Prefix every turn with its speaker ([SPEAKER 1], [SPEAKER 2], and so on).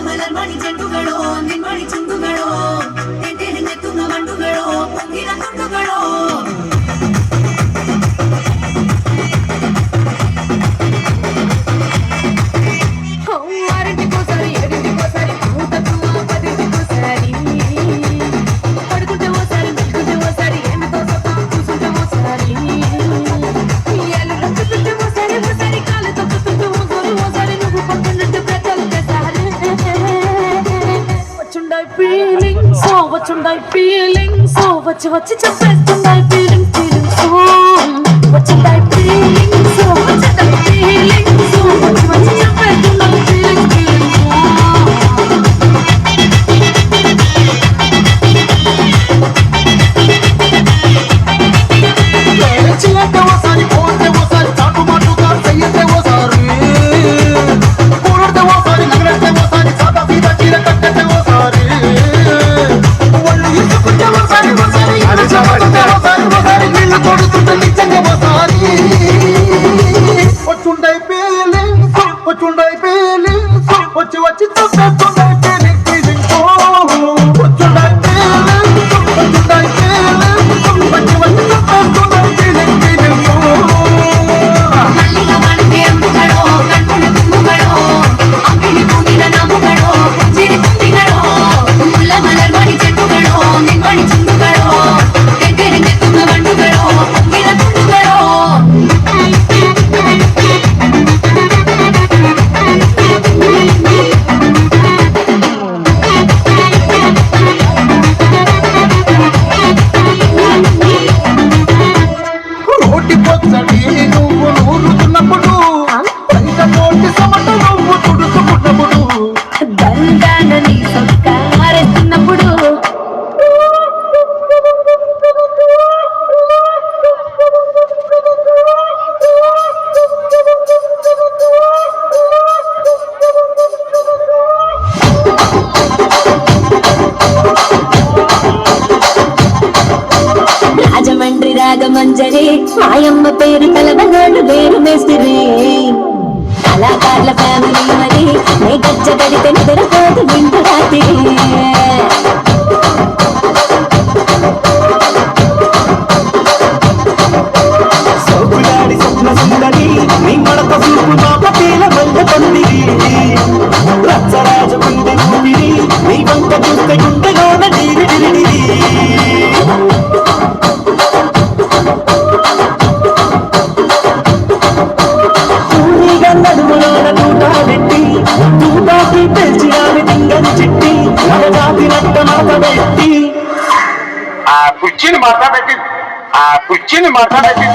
[SPEAKER 1] Malar Mani ಚೆಂಡುಗಳು ನಿನ್ಮಣಿ ಚುಂಡುಗಳು ತೆಂಟೆರೆಂಗೆ Tunga ಮಂಡುಗಳು ಪೊಂಗಿನ ತುಂಡುಗಳು
[SPEAKER 2] feeling so what you చెప్పేస్తున్నాయి feeling so వచ్చిందాయి feeling so వచ్చిందాయి feeling so what you చెప్పేస్తున్నాయి feeling
[SPEAKER 1] Ragamanjari మాయమ్మ పేరు తలబనాడు వేరు మేస్తిరి కళాకారుల family మరి నే గజ్జ గడితే నిద్రపోదు నిండు రాత్రి
[SPEAKER 3] సోపులాడి స్వప్న సుందరి నీ మడత చూపు మాప పేల మంద పందిరి రచ్చరాజు గుండె ఊపిరి నీ వంక చూస్తే గుండెలోన నీరి కుర్చీని మాట్లాడేసి